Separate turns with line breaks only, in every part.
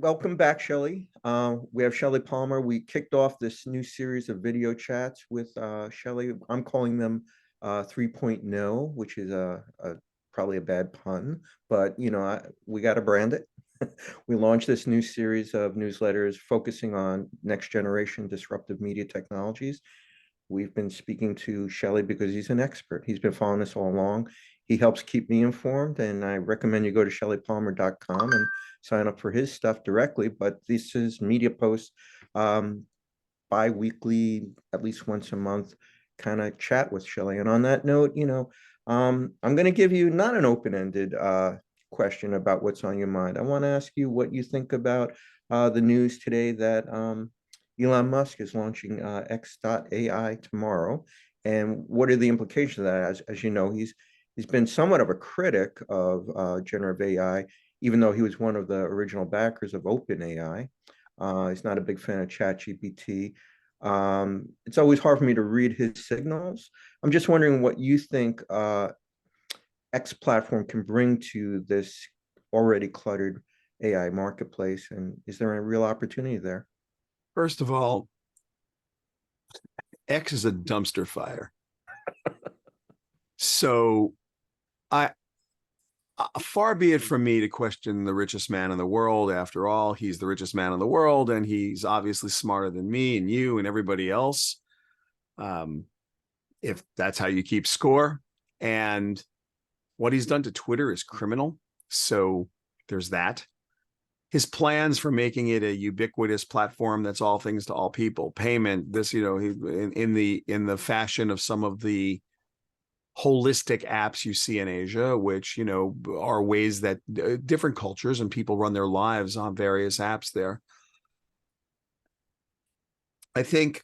welcome back, Shelly. We have Shelly Palmer. We kicked off this new series of video chats with Shelly. I'm calling them 3.0, which is probably a bad pun, but we got to brand it. We launched this new series of newsletters focusing on next generation disruptive media technologies. We've been speaking to Shelly because he's an expert. He's been following us all along. He helps keep me informed, and I recommend you go to shellypalmer.com and sign up for his stuff directly. But this is media posts, bi-weekly, at least once a month, kind of chat with Shelly. And on that note, I'm going to give you not an open-ended question about what's on your mind. I want to ask you what you think about the news today that Elon Musk is launching X.AI tomorrow. And what are the implications of that? As you know, he's been somewhat of a critic of generative AI, even though he was one of the original backers of OpenAI. He's not a big fan of ChatGPT. It's always hard for me to read his signals. I'm just wondering what you think X platform can bring to this already cluttered AI marketplace, and is there a real opportunity there?
First of all, X is a dumpster fire. So far be it from me to question the richest man in the world. After all, he's the richest man in the world, and he's obviously smarter than me and you and everybody else. If that's how you keep score. And what he's done to Twitter is criminal. So there's that. His plans for making it a ubiquitous platform that's all things to all people, payment, this, in the fashion of some of the holistic apps you see in Asia, which, are ways that different cultures and people run their lives on various apps there. I think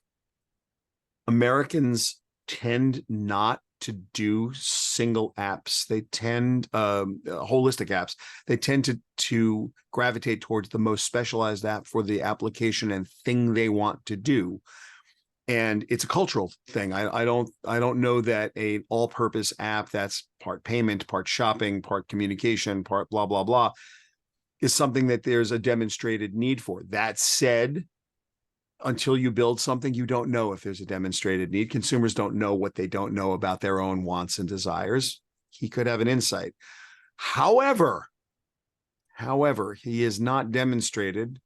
Americans tend not to do single apps. They tend holistic apps. They tend to gravitate towards the most specialized app for the application and thing they want to do. And it's a cultural thing. I don't know that a all-purpose app that's part payment, part shopping, part communication, part blah blah blah is something that there's a demonstrated need for. That said, until you build something, you don't know if there's a demonstrated need. Consumers don't know what they don't know about their own wants and desires. He could have an insight. However, he has not demonstrated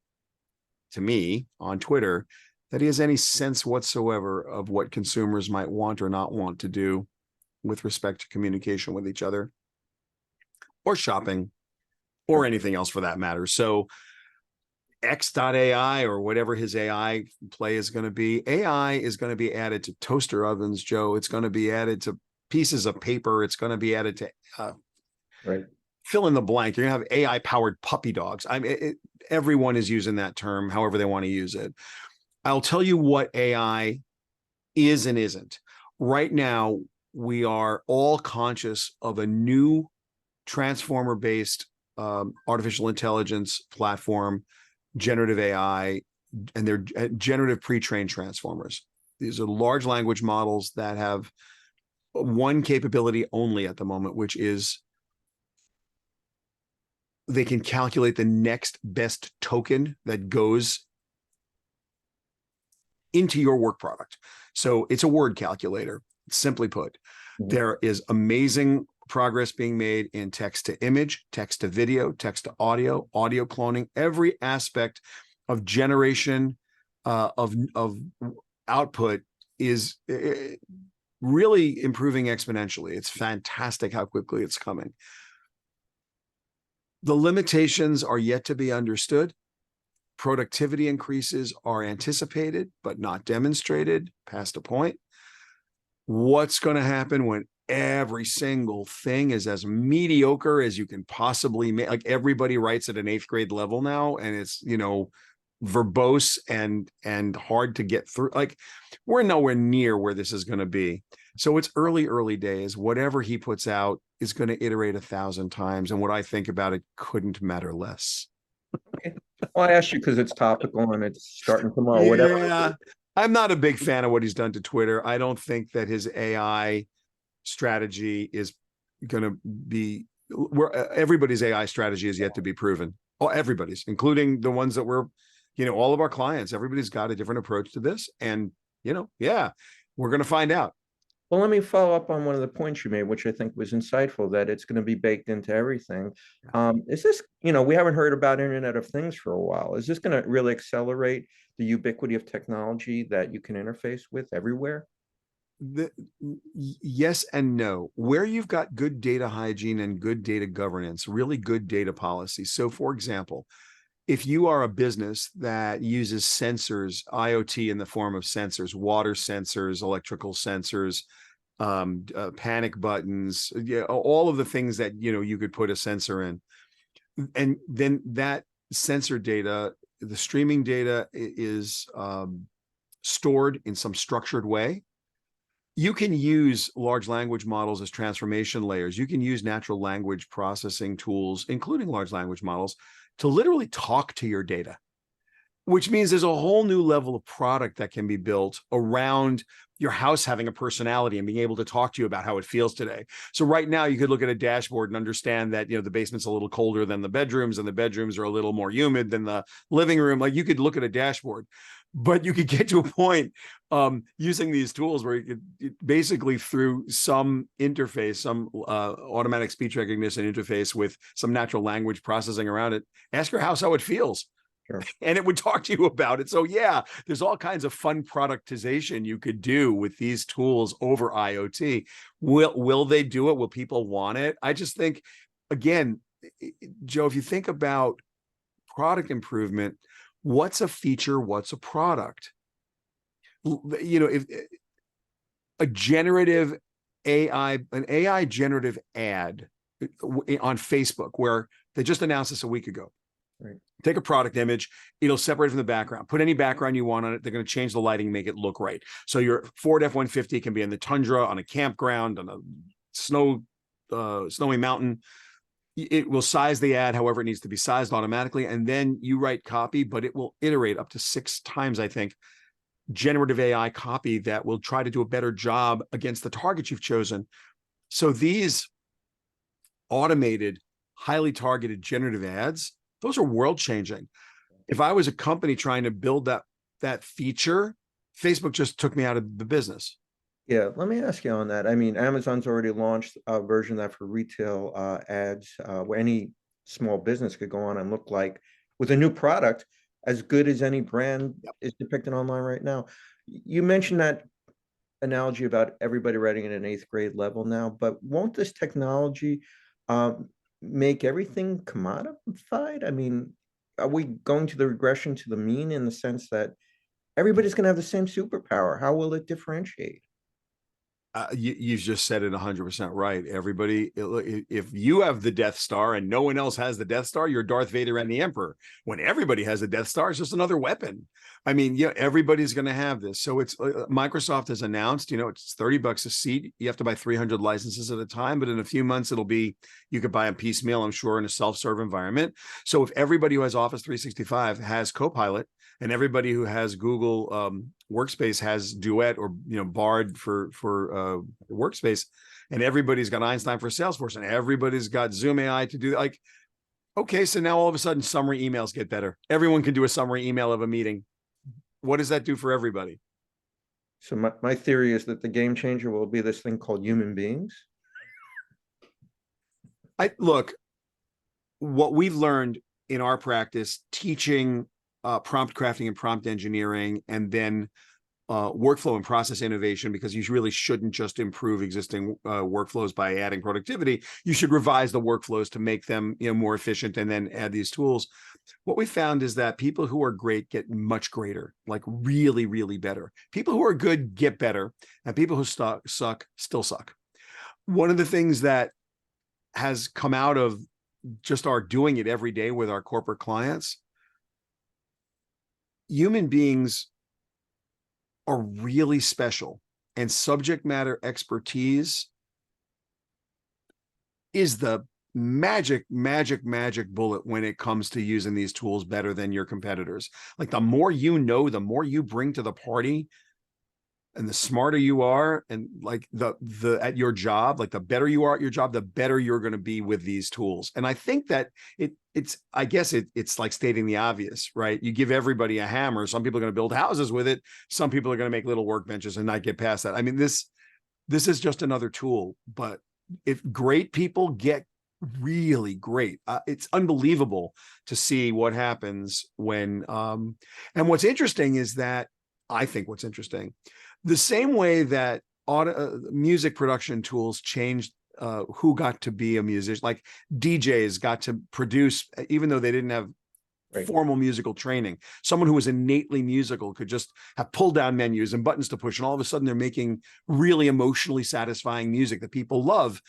to me on Twitter that he has any sense whatsoever of what consumers might want or not want to do with respect to communication with each other or shopping or anything else for that matter. So X.AI or whatever his AI play is going to be. AI is going to be added to toaster ovens, Joe. It's going to be added to pieces of paper. It's going to be added to fill in the blank. You're going to have AI powered puppy dogs. Everyone is using that term however they want to use it. I'll tell you what AI is and isn't. Right now, we are all conscious of a new transformer-based artificial intelligence platform, generative AI, and they're generative pre-trained transformers. These are large language models that have one capability only at the moment, which is they can calculate the next best token that goes into your work product. So it's a word calculator, simply put. Mm-hmm. There is amazing progress being made in text to image, text to video, text to audio, audio cloning, every aspect of generation of output is really improving exponentially. It's fantastic how quickly it's coming. The limitations are yet to be understood. Productivity increases are anticipated, but not demonstrated past a point. What's going to happen when every single thing is as mediocre as you can possibly make? Like everybody writes at an 8th grade level now, and it's, verbose and hard to get through. Like we're nowhere near where this is going to be. So it's early days. Whatever he puts out is going to iterate 1,000 times. And what I think about it couldn't matter less.
Well, I asked you because it's topical and it's starting tomorrow. Yeah, whatever.
I'm not a big fan of what he's done to Twitter. I don't think that his AI strategy is going to be where everybody's AI strategy is yet to be proven. Oh, everybody's, including the ones that we're, all of our clients, everybody's got a different approach to this. And, yeah, we're going to find out.
Well, let me follow up on one of the points you made, which I think was insightful, that it's going to be baked into everything. Is this, we haven't heard about Internet of Things for a while. Is this going to really accelerate the ubiquity of technology that you can interface with everywhere?
Yes and no. Where you've got good data hygiene and good data governance, really good data policy. So, for example, if you are a business that uses sensors, IoT in the form of sensors, water sensors, electrical sensors, panic buttons, all of the things that you could put a sensor in, and then that sensor data, the streaming data is stored in some structured way. You can use large language models as transformation layers. You can use natural language processing tools, including large language models, to literally talk to your data, which means there's a whole new level of product that can be built around your house having a personality and being able to talk to you about how it feels today. So right now you could look at a dashboard and understand that, the basement's a little colder than the bedrooms and the bedrooms are a little more humid than the living room. Like, you could look at a dashboard, but you could get to a point using these tools where you could basically, through some interface, some automatic speech recognition interface with some natural language processing around it, ask your house how it feels. Sure. And it would talk to you about it. So yeah, there's all kinds of fun productization you could do with these tools over IoT. Will they do it? Will people want it? I just think, again, Joe, if you think about product improvement, what's a feature? What's a product? If a generative an AI generative ad on Facebook, where they just announced this a week ago. Right. Take a product image, it'll separate from the background. Put any background you want on it. They're going to change the lighting, make it look right. So your Ford F-150 can be in the tundra, on a campground, on a snowy mountain. It will size the ad however it needs to be sized automatically, and then you write copy, but it will iterate up to 6 times, I think, generative AI copy that will try to do a better job against the target you've chosen. So these automated, highly targeted generative ads, those are world changing. If I was a company trying to build that feature, Facebook just took me out of the business.
Yeah, let me ask you on that. I mean, Amazon's already launched a version of that for retail ads, where any small business could go on and look like, with a new product, as good as any brand is depicted online right now. You mentioned that analogy about everybody writing at an 8th grade level now, but won't this technology make everything commodified? I mean, are we going to the regression to the mean, in the sense that everybody's going to have the same superpower? How will it differentiate?
You've just said it 100% right. Everybody, if you have the Death Star and no one else has the Death Star, you're Darth Vader and the Emperor. When everybody has a Death Star, it's just another weapon. I mean, everybody's going to have this. So it's Microsoft has announced, it's $30 a seat. You have to buy 300 licenses at a time, but in a few months, you could buy them piecemeal, I'm sure, in a self-serve environment. So if everybody who has Office 365 has Copilot, and everybody who has Google Workspace has Duet or Bard for Workspace, and everybody's got Einstein for Salesforce, and everybody's got Zoom AI to do, like, okay, so now all of a sudden summary emails get better. Everyone can do a summary email of a meeting. What does that do for everybody?
So my theory is that the game changer will be this thing called human beings.
Look, what we've learned in our practice teaching prompt crafting and prompt engineering, and then workflow and process innovation, because you really shouldn't just improve existing workflows by adding productivity. You should revise the workflows to make them more efficient, and then add these tools. What we found is that people who are great get much greater, like really, really better. People who are good get better, and people who suck still suck. One of the things that has come out of just our doing it every day with our corporate clients, human beings are really special, and subject matter expertise is the magic bullet when it comes to using these tools better than your competitors. Like, the more you know, the more you bring to the party, and the smarter you are, and like the at your job, like the better you are at your job, the better you're going to be with these tools. And I think that it's like stating the obvious, right? You give everybody a hammer, some people are going to build houses with it, some people are going to make little workbenches and not get past that. I mean, this is just another tool, but if great people get really great, it's unbelievable to see what happens when and what's interesting is that I think what's interesting, the same way that music production tools changed who got to be a musician, like DJs got to produce, even though they didn't have
Right.
formal musical training. Someone who was innately musical could just have pull down menus and buttons to push, and all of a sudden they're making really emotionally satisfying music that people love.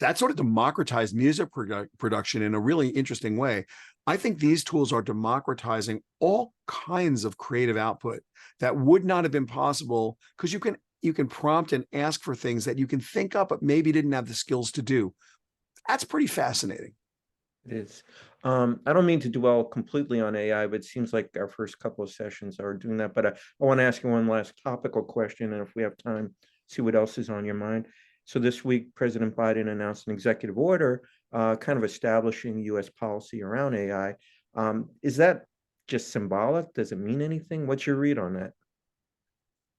That sort of democratized music production in a really interesting way. I think these tools are democratizing all kinds of creative output that would not have been possible, because you can prompt and ask for things that you can think up but maybe didn't have the skills to do. That's pretty fascinating.
It is. I don't mean to dwell completely on AI, but it seems like our first couple of sessions are doing that. But I want to ask you one last topical question, and if we have time, see what else is on your mind. So this week, President Biden announced an executive order, kind of establishing U.S. policy around AI. Is that just symbolic? Does it mean anything? What's your read on that?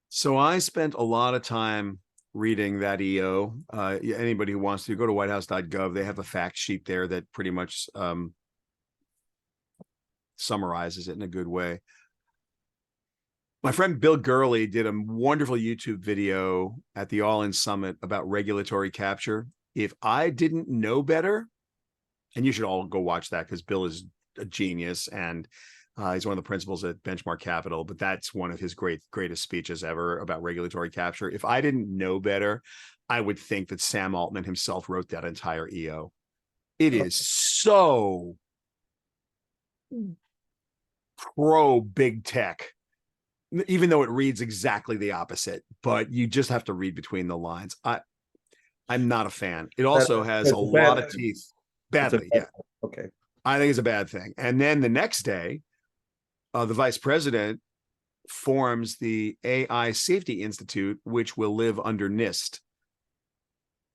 So I spent a lot of time reading that EO. Anybody who wants to go to whitehouse.gov, they have a fact sheet there that pretty much summarizes it in a good way. My friend Bill Gurley did a wonderful YouTube video at the All In Summit about regulatory capture. If I didn't know better, and you should all go watch that because Bill is a genius, and he's one of the principals at Benchmark Capital, but that's one of his greatest speeches ever about regulatory capture. If I didn't know better, I would think that Sam Altman himself wrote that entire EO. It is so pro big tech, even though it reads exactly the opposite, but you just have to read between the lines. I'm not a fan. It also has a lot of teeth. Badly, yeah.
Okay.
I think it's a bad thing. And then the next day, the vice president forms the AI Safety Institute, which will live under NIST.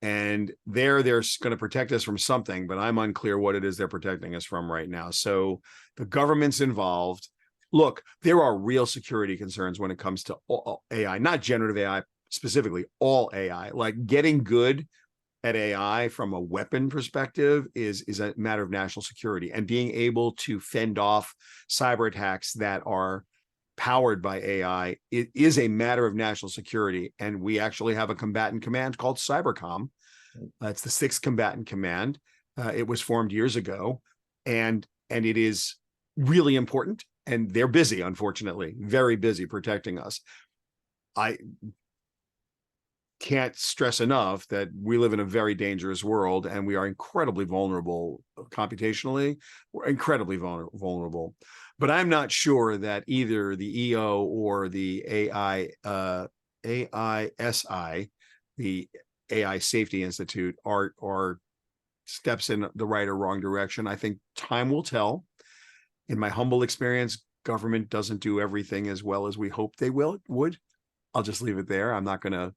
And they're going to protect us from something, but I'm unclear what it is they're protecting us from right now. So the government's involved. Look, there are real security concerns when it comes to all AI, not generative AI specifically, all AI. Like getting good at AI from a weapon perspective is a matter of national security, and being able to fend off cyber attacks that are powered by AI, it is a matter of national security. And we actually have a combatant command called Cybercom. It's the 6th Combatant Command. It was formed years ago, and it is really important. And they're busy, unfortunately, very busy protecting us. I can't stress enough that we live in a very dangerous world, and we are incredibly vulnerable computationally. We're incredibly vulnerable. But I'm not sure that either the EO or the AISI, the AI Safety Institute, are steps in the right or wrong direction. I think time will tell. In my humble experience, government doesn't do everything as well as we hope they would. I'll just leave it there. I'm not going to,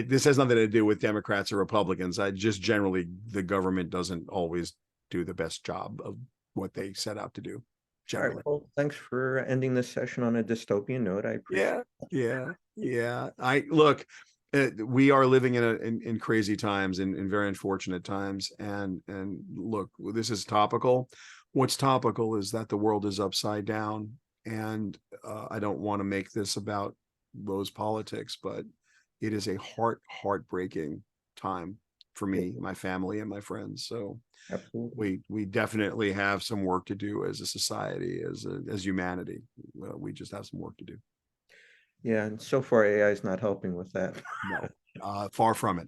this has nothing to do with Democrats or Republicans. I just generally, the government doesn't always do the best job of what they set out to do. Generally.
All right, well, thanks for ending this session on a dystopian note. I appreciate it.
Yeah. We are living in crazy times, in very unfortunate times. And look, this is topical. What's topical is that the world is upside down. And I don't want to make this about those politics, but it is a heartbreaking time for me, my family, and my friends. So
Absolutely.
we definitely have some work to do as a society, as humanity. We just have some work to do.
Yeah, and so far AI is not helping with that.
No, far from it.